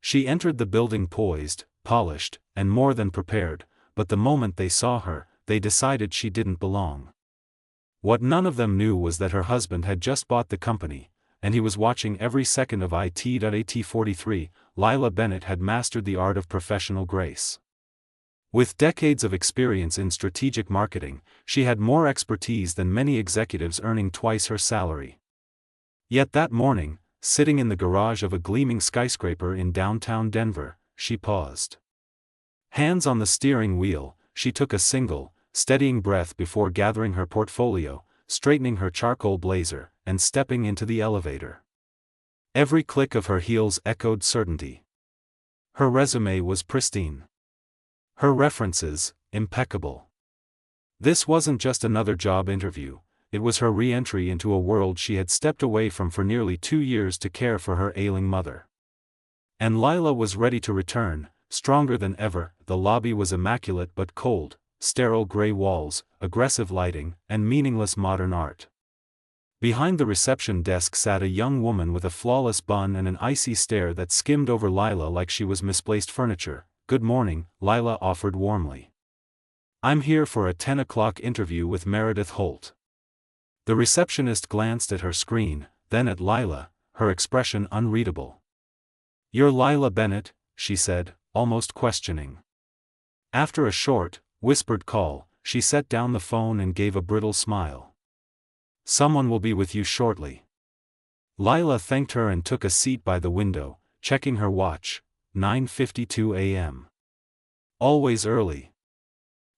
She entered the building poised, polished, and more than prepared, but the moment they saw her, they decided she didn't belong. What none of them knew was that her husband had just bought the company, and he was watching every second of it. 43, Bennett had mastered the art of professional grace. With decades of experience in strategic marketing, she had more expertise than many executives earning twice her salary. Yet that morning, sitting in the garage of a gleaming skyscraper in downtown Denver, she paused. Hands on the steering wheel, she took a single, steadying breath before gathering her portfolio, straightening her charcoal blazer, and stepping into the elevator. Every click of her heels echoed certainty. Her resume was pristine. Her references, impeccable. This wasn't just another job interview, it was her re-entry into a world she had stepped away from for nearly 2 years to care for her ailing mother. And Lila was ready to return, stronger than ever. The lobby was immaculate but cold, sterile gray walls, aggressive lighting, and meaningless modern art. Behind the reception desk sat a young woman with a flawless bun and an icy stare that skimmed over Lila like she was misplaced furniture. "Good morning," Lila offered warmly. "I'm here for a 10 o'clock interview with Meredith Holt." The receptionist glanced at her screen, then at Lila, her expression unreadable. "You're Lila Bennett," she said, almost questioning. After a short, whispered call, she set down the phone and gave a brittle smile. "Someone will be with you shortly." Lila thanked her and took a seat by the window, checking her watch. 9:52 a.m. Always early.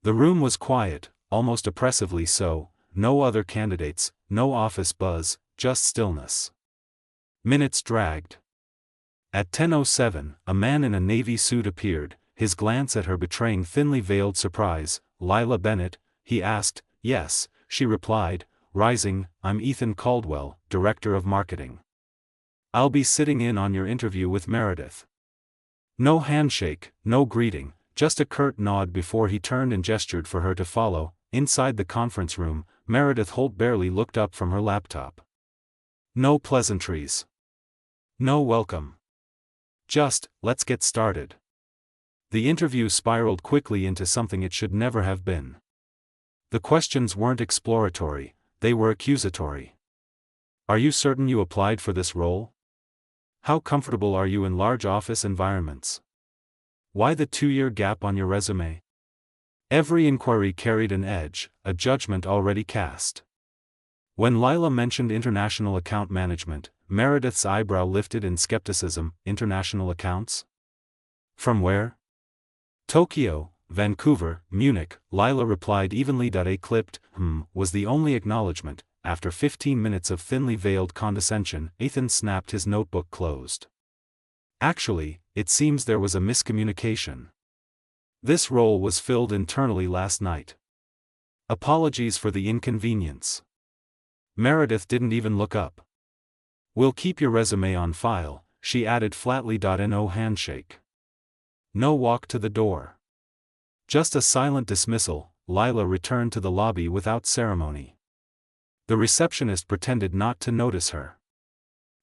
The room was quiet, almost oppressively so, no other candidates, no office buzz, just stillness. Minutes dragged. At 10:07, a man in a navy suit appeared, his glance at her betraying thinly veiled surprise. "Lila Bennett?" he asked. "Yes," she replied, rising. "I'm Ethan Caldwell, Director of Marketing. I'll be sitting in on your interview with Meredith." No handshake, no greeting, just a curt nod before he turned and gestured for her to follow. Inside the conference room, Meredith Holt barely looked up from her laptop. No pleasantries. No welcome. Just, "Let's get started." The interview spiraled quickly into something it should never have been. The questions weren't exploratory, they were accusatory. "Are you certain you applied for this role? How comfortable are you in large office environments? Why the 2-year gap on your resume?" Every inquiry carried an edge, a judgment already cast. When Lila mentioned international account management, Meredith's eyebrow lifted in skepticism. "International accounts? From where?" "Tokyo, Vancouver, Munich," Lila replied evenly. A clipped was the only acknowledgement. After 15 minutes of thinly veiled condescension, Ethan snapped his notebook closed. "Actually, it seems there was a miscommunication. This role was filled internally last night. Apologies for the inconvenience." Meredith didn't even look up. "We'll keep your resume on file," she added flatly. No handshake. No walk to the door. Just a silent dismissal. Lila returned to the lobby without ceremony. The receptionist pretended not to notice her.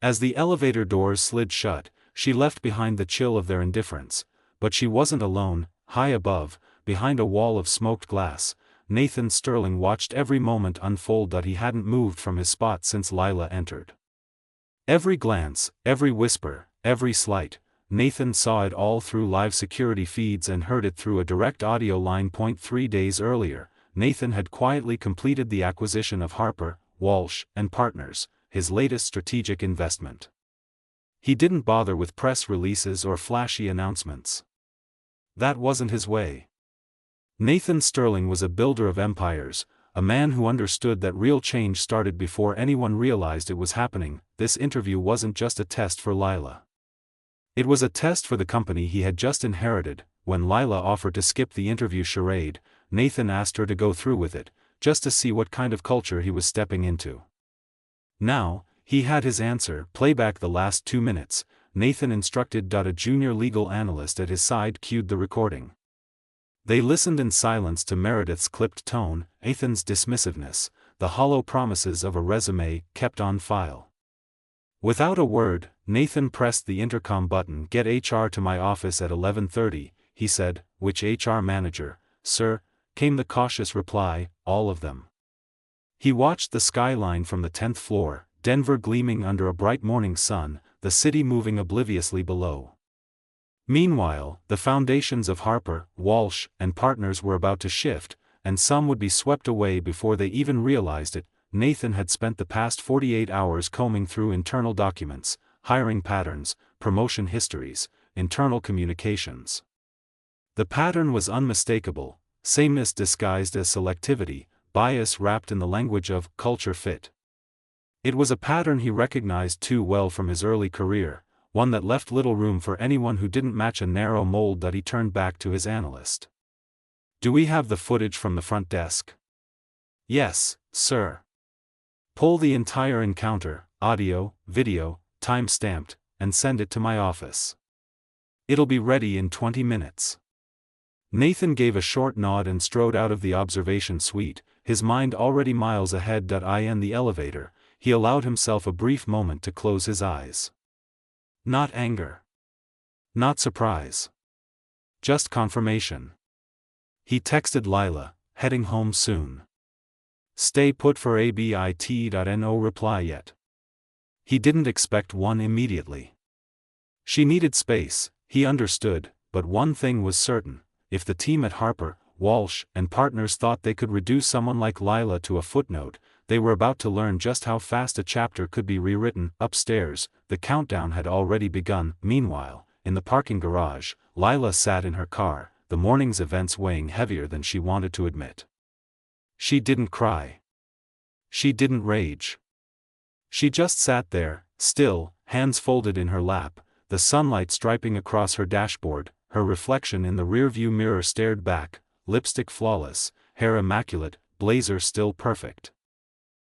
As the elevator doors slid shut, she left behind the chill of their indifference, but she wasn't alone. High above, behind a wall of smoked glass, Nathan Sterling watched every moment unfold. He hadn't moved from his spot since Lila entered. Every glance, every whisper, every slight, Nathan saw it all through live security feeds and heard it through a direct audio line. 3 days earlier, Nathan had quietly completed the acquisition of Harper, Walsh and Partners, his latest strategic investment. He didn't bother with press releases or flashy announcements. That wasn't his way. Nathan Sterling was a builder of empires, a man who understood that real change started before anyone realized it was happening. This interview wasn't just a test for Lila. It was a test for the company he had just inherited. When Lila offered to skip the interview charade, Nathan asked her to go through with it, just to see what kind of culture he was stepping into. Now, he had his answer. "Play back the last 2 minutes, Nathan instructed. A junior legal analyst at his side cued the recording. They listened in silence to Meredith's clipped tone, Ethan's dismissiveness, the hollow promises of a resume kept on file. Without a word, Nathan pressed the intercom button. "Get HR to my office at 11:30, he said. "Which HR manager, sir?" came the cautious reply. "All of them." He watched the skyline from the 10th floor, Denver gleaming under a bright morning sun, the city moving obliviously below. Meanwhile, the foundations of Harper, Walsh, and Partners were about to shift, and some would be swept away before they even realized it. Nathan had spent the past 48 hours combing through internal documents, hiring patterns, promotion histories, internal communications. The pattern was unmistakable, sameness disguised as selectivity, bias wrapped in the language of culture fit. It was a pattern he recognized too well from his early career, one that left little room for anyone who didn't match a narrow mold. That he turned back to his analyst. "Do we have the footage from the front desk?" "Yes, sir." "Pull the entire encounter, audio, video, time-stamped, and send it to my office. It'll be ready in 20 minutes. Nathan gave a short nod and strode out of the observation suite, his mind already miles ahead. In the elevator, he allowed himself a brief moment to close his eyes. Not anger. Not surprise. Just confirmation. He texted Lila, "Heading home soon. Stay put for a bit. No reply yet." He didn't expect one immediately. She needed space, he understood, but one thing was certain: if the team at Harper, Walsh, and Partners thought they could reduce someone like Lila to a footnote, they were about to learn just how fast a chapter could be rewritten. Upstairs, the countdown had already begun. Meanwhile, in the parking garage, Lila sat in her car, the morning's events weighing heavier than she wanted to admit. She didn't cry. She didn't rage. She just sat there, still, hands folded in her lap, the sunlight striping across her dashboard. Her reflection in the rearview mirror stared back, lipstick flawless, hair immaculate, blazer still perfect.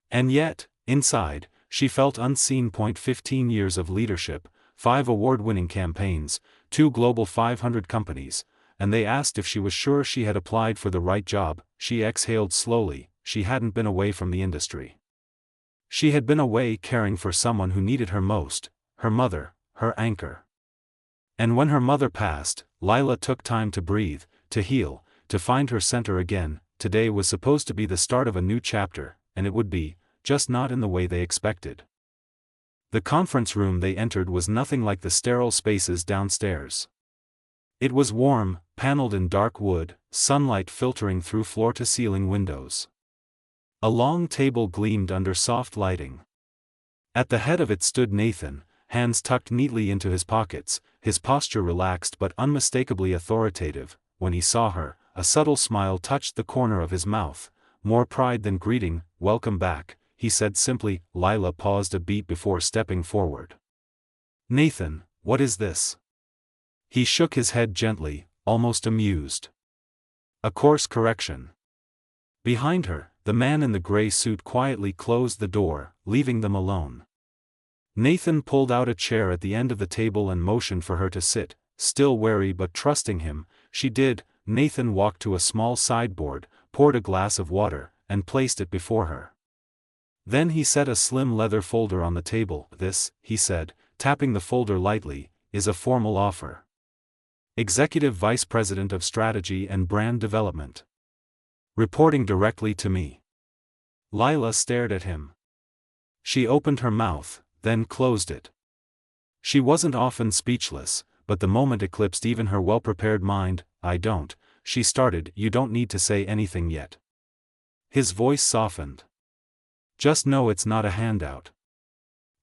And yet, inside, she felt unseen. 15 years of leadership, 5 award-winning campaigns, 2 Global 500 companies, and they asked if she was sure she had applied for the right job. She exhaled slowly. She hadn't been away from the industry. She had been away caring for someone who needed her most, her mother, her anchor. And when her mother passed, Lila took time to breathe, to heal, to find her center again. Today was supposed to be the start of a new chapter, and it would be, just not in the way they expected. The conference room they entered was nothing like the sterile spaces downstairs. It was warm, paneled in dark wood, sunlight filtering through floor-to-ceiling windows. A long table gleamed under soft lighting. At the head of it stood Nathan, hands tucked neatly into his pockets, his posture relaxed but unmistakably authoritative. When he saw her, a subtle smile touched the corner of his mouth, more pride than greeting. "Welcome back," he said simply. Lila paused a beat before stepping forward. "Nathan, what is this?" He shook his head gently, almost amused. "A course correction." Behind her, the man in the gray suit quietly closed the door, leaving them alone. Nathan pulled out a chair at the end of the table and motioned for her to sit. Still wary but trusting him, she did. Nathan walked to a small sideboard, poured a glass of water, and placed it before her. Then he set a slim leather folder on the table. "This," he said, tapping the folder lightly, "is a formal offer. Executive Vice President of Strategy and Brand Development. Reporting directly to me." Lila stared at him. She opened her mouth, then closed it. She wasn't often speechless, but the moment eclipsed even her well-prepared mind. "I don't," she started. "You don't need to say anything yet." His voice softened. "Just know it's not a handout.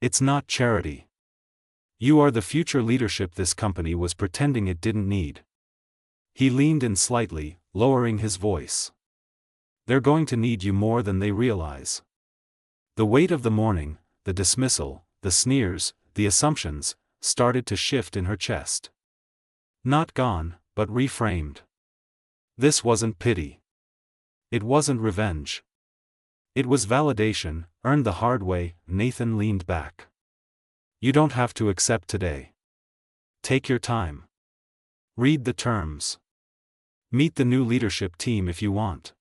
It's not charity. You are the future leadership this company was pretending it didn't need." He leaned in slightly, lowering his voice. "They're going to need you more than they realize." The weight of the morning, the dismissal, the sneers, the assumptions, started to shift in her chest. Not gone, but reframed. This wasn't pity. It wasn't revenge. It was validation, earned the hard way. Nathan leaned back. "You don't have to accept today. Take your time. Read the terms. Meet the new leadership team if you want."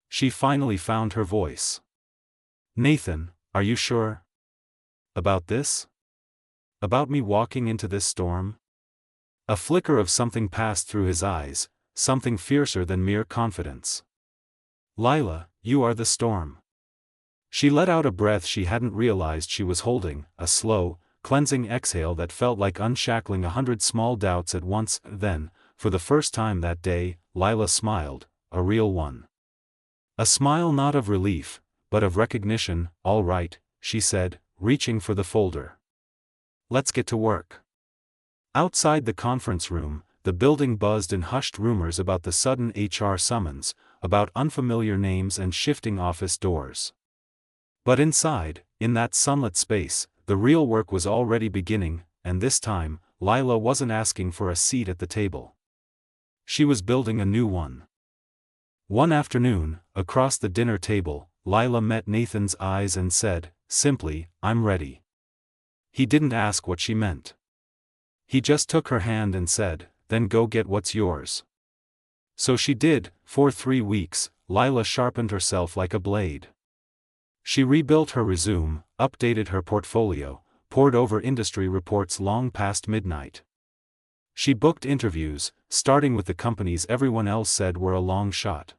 She finally found her voice. "Nathan, are you sure about this?" About me walking into this storm? A flicker of something passed through his eyes, something fiercer than mere confidence. Lila, you are the storm. She let out a breath she hadn't realized she was holding, a slow, cleansing exhale that felt like unshackling 100 small doubts at once. Then, for the first time that day, Lila smiled, a real one. A smile not of relief, but of recognition. All right, she said, reaching for the folder. Let's get to work. Outside the conference room, the building buzzed in hushed rumors about the sudden HR summons, about unfamiliar names and shifting office doors. But inside, in that sunlit space, the real work was already beginning, and this time, Lila wasn't asking for a seat at the table. She was building a new one. One afternoon, across the dinner table, Lila met Nathan's eyes and said, simply, I'm ready. He didn't ask what she meant. He just took her hand and said, then go get what's yours. So she did. For 3 weeks, Lila sharpened herself like a blade. She rebuilt her resume, updated her portfolio, pored over industry reports long past midnight. She booked interviews, starting with the companies everyone else said were a long shot.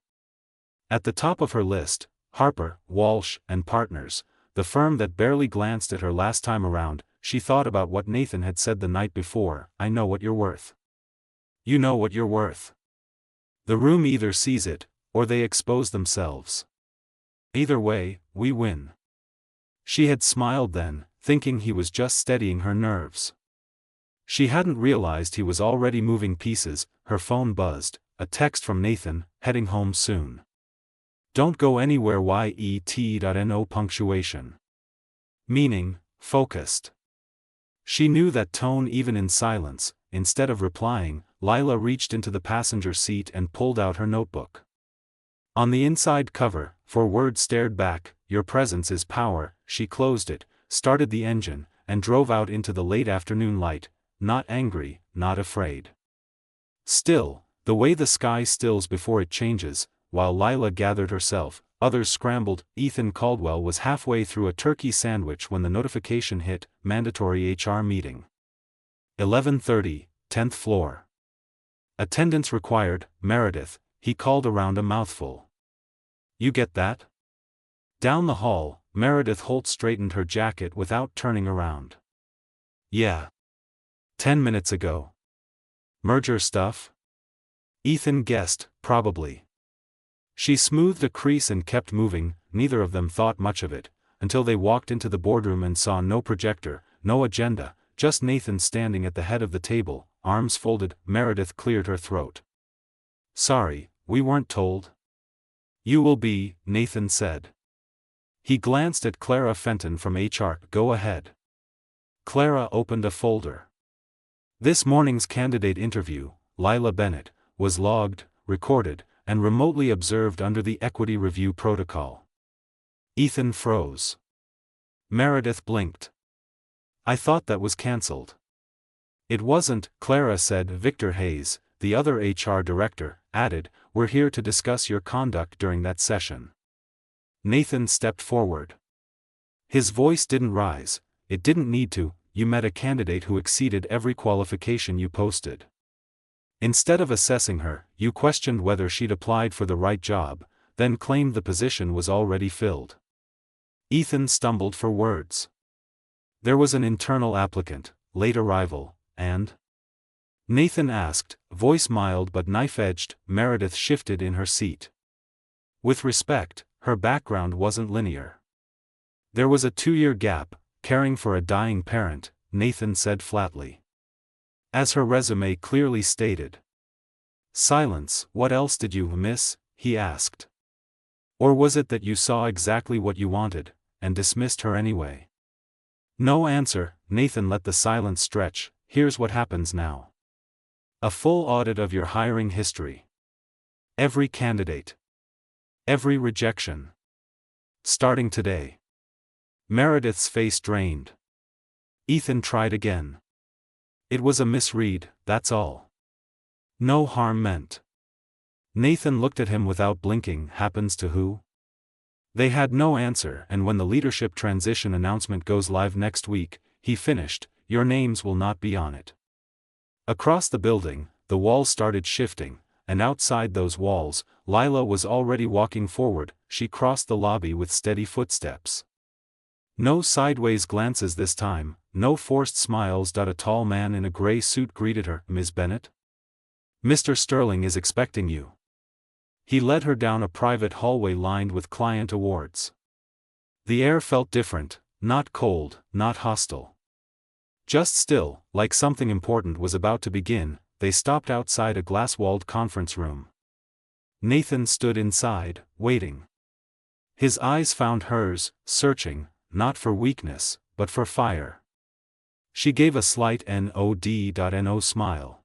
At the top of her list, Harper, Walsh and Partners, the firm that barely glanced at her last time around. She thought about what Nathan had said the night before, I know what you're worth. You know what you're worth. The room either sees it, or they expose themselves. Either way, we win. She had smiled then, thinking he was just steadying her nerves. She hadn't realized he was already moving pieces. Her phone buzzed, a text from Nathan, heading home soon. Don't go anywhere yet.no punctuation. Meaning, focused. She knew that tone even in silence. Instead of replying, Lila reached into the passenger seat and pulled out her notebook. On the inside cover, 4 words stared back, your presence is power. She closed it, started the engine, and drove out into the late afternoon light, not angry, not afraid. Still, the way the sky stills before it changes. While Lila gathered herself, others scrambled. Ethan Caldwell was halfway through a turkey sandwich when the notification hit, mandatory HR meeting. 11:30, 10th floor. Attendance required, Meredith, he called around a mouthful. You get that? Down the hall, Meredith Holt straightened her jacket without turning around. Yeah. 10 minutes ago. Merger stuff? Ethan guessed, probably. She smoothed a crease and kept moving. Neither of them thought much of it, until they walked into the boardroom and saw no projector, no agenda, just Nathan standing at the head of the table, arms folded. Meredith cleared her throat. Sorry, we weren't told. You will be, Nathan said. He glanced at Clara Fenton from HR. Go ahead. Clara opened a folder. This morning's candidate interview, Lila Bennett, was logged, recorded, and remotely observed under the Equity Review Protocol. Ethan froze. Meredith blinked. I thought that was cancelled. It wasn't, Clara said. Victor Hayes, the other HR director, added, we're here to discuss your conduct during that session. Nathan stepped forward. His voice didn't rise, it didn't need to. You met a candidate who exceeded every qualification you posted. Instead of assessing her, you questioned whether she'd applied for the right job, then claimed the position was already filled. Ethan stumbled for words. There was an internal applicant, late arrival, and? Nathan asked, voice mild but knife-edged. Meredith shifted in her seat. With respect, her background wasn't linear. There was a 2-year gap, caring for a dying parent, Nathan said flatly. As her resume clearly stated. Silence. What else did you miss? He asked. Or was it that you saw exactly what you wanted, and dismissed her anyway? No answer. Nathan let the silence stretch. Here's what happens now. A full audit of your hiring history. Every candidate. Every rejection. Starting today. Meredith's face drained. Ethan tried again. It was a misread, that's all. No harm meant. Nathan looked at him without blinking. Happens to who? They had no answer, and when the leadership transition announcement goes live next week, he finished, your names will not be on it. Across the building, the walls started shifting, and outside those walls, Lila was already walking forward. She crossed the lobby with steady footsteps. No sideways glances this time, no forced smiles. A tall man in a gray suit greeted her. Ms. Bennett? Mr. Sterling is expecting you. He led her down a private hallway lined with client awards. The air felt different, not cold, not hostile. Just still, like something important was about to begin. They stopped outside a glass-walled conference room. Nathan stood inside, waiting. His eyes found hers, searching, not for weakness, but for fire. She gave a slight no smile.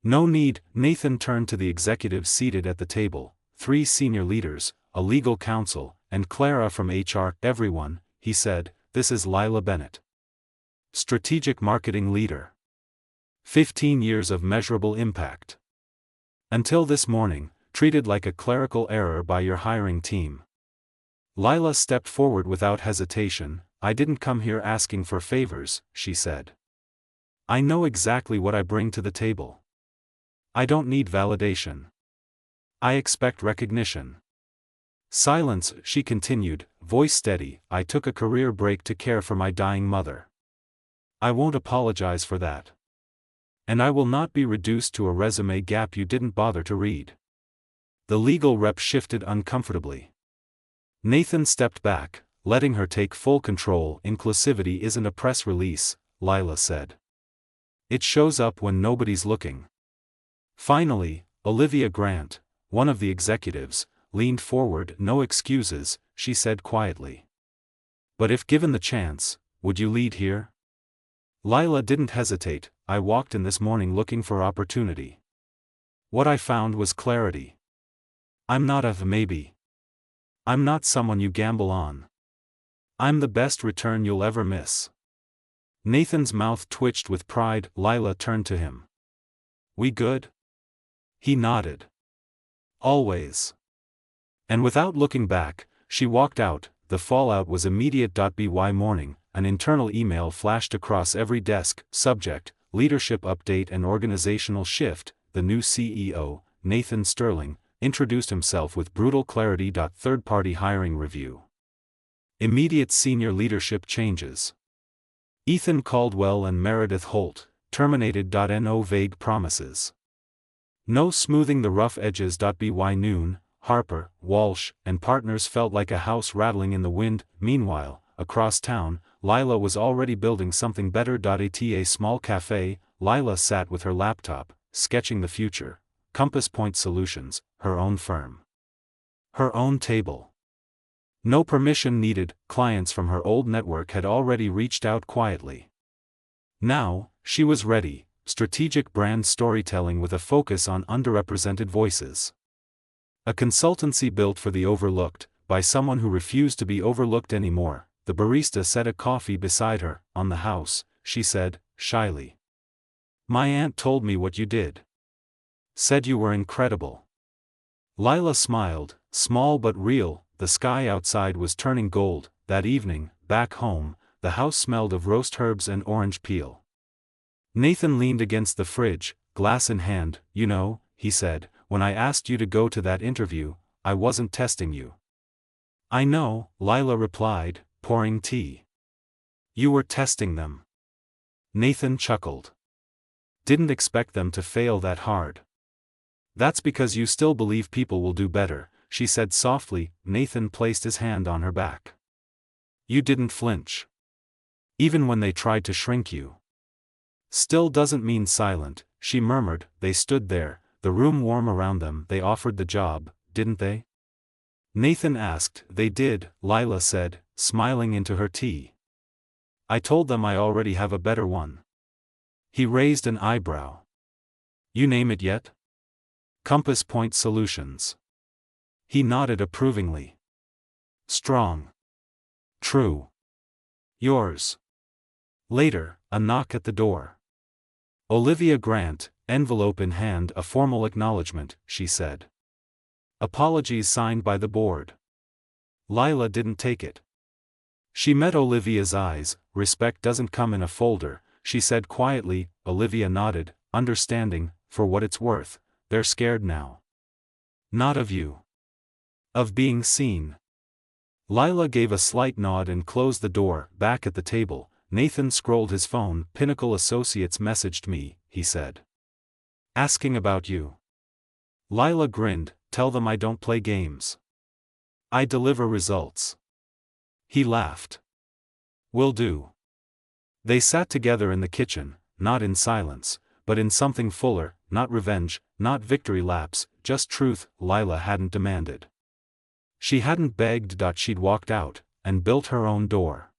No need. Nathan turned to the executives seated at the table, 3 senior leaders, a legal counsel, and Clara from HR. Everyone, he said, this is Lila Bennett. Strategic marketing leader. 15 years of measurable impact. Until this morning, treated like a clerical error by your hiring team. Lila stepped forward without hesitation. I didn't come here asking for favors, she said. I know exactly what I bring to the table. I don't need validation. I expect recognition. Silence, she continued, voice steady. I took a career break to care for my dying mother. I won't apologize for that. And I will not be reduced to a resume gap you didn't bother to read. The legal rep shifted uncomfortably. Nathan stepped back, letting her take full control. Inclusivity isn't a press release, Lila said. It shows up when nobody's looking. Finally, Olivia Grant, one of the executives, leaned forward. No excuses, she said quietly. But if given the chance, would you lead here? Lila didn't hesitate. I walked in this morning looking for opportunity. What I found was clarity. I'm not a maybe. I'm not someone you gamble on. I'm the best return you'll ever miss. Nathan's mouth twitched with pride. Lila turned to him. We good? He nodded. Always. And without looking back, she walked out. The fallout was immediate. By morning, an internal email flashed across every desk. Subject, leadership update and organizational shift. The new CEO, Nathan Sterling, introduced himself with brutal clarity. Third-party hiring review. Immediate senior leadership changes. Ethan Caldwell and Meredith Holt, terminated. No vague promises. No smoothing the rough edges. By noon, Harper, Walsh, and partners felt like a house rattling in the wind. Meanwhile, across town, Lila was already building something better. At a small cafe, Lila sat with her laptop, sketching the future. Compass Point Solutions, her own firm. Her own table. No permission needed. Clients from her old network had already reached out quietly. Now, she was ready. Strategic brand storytelling with a focus on underrepresented voices. A consultancy built for the overlooked, by someone who refused to be overlooked anymore. The barista set a coffee beside her. On the house, she said, shyly. My aunt told me what you did. Said you were incredible. Lila smiled, small but real. The sky outside was turning gold. That evening, back home, the house smelled of roast herbs and orange peel. Nathan leaned against the fridge, glass in hand. You know, he said, when I asked you to go to that interview, I wasn't testing you. I know, Lila replied, pouring tea. You were testing them. Nathan chuckled. Didn't expect them to fail that hard. That's because you still believe people will do better, she said softly. Nathan placed his hand on her back. You didn't flinch. Even when they tried to shrink you. Still doesn't mean silent, she murmured. They stood there, the room warm around them. They offered the job, didn't they? Nathan asked. They did, Lila said, smiling into her tea. I told them I already have a better one. He raised an eyebrow. You name it yet? Compass Point Solutions. He nodded approvingly. Strong. True. Yours. Later, a knock at the door. Olivia Grant, envelope in hand. A formal acknowledgement, she said. Apologies signed by the board. Lila didn't take it. She met Olivia's eyes. Respect doesn't come in a folder, she said quietly. Olivia nodded, understanding. For what it's worth, they're scared now. Not of you. Of being seen. Lila gave a slight nod and closed the door. Back at the table, Nathan scrolled his phone. Pinnacle Associates messaged me, he said. Asking about you. Lila grinned. Tell them I don't play games. I deliver results. He laughed. Will do. They sat together in the kitchen, not in silence, but in something fuller, not revenge, not victory laps, just truth. Lila hadn't demanded. She hadn't begged. She'd walked out, and built her own door.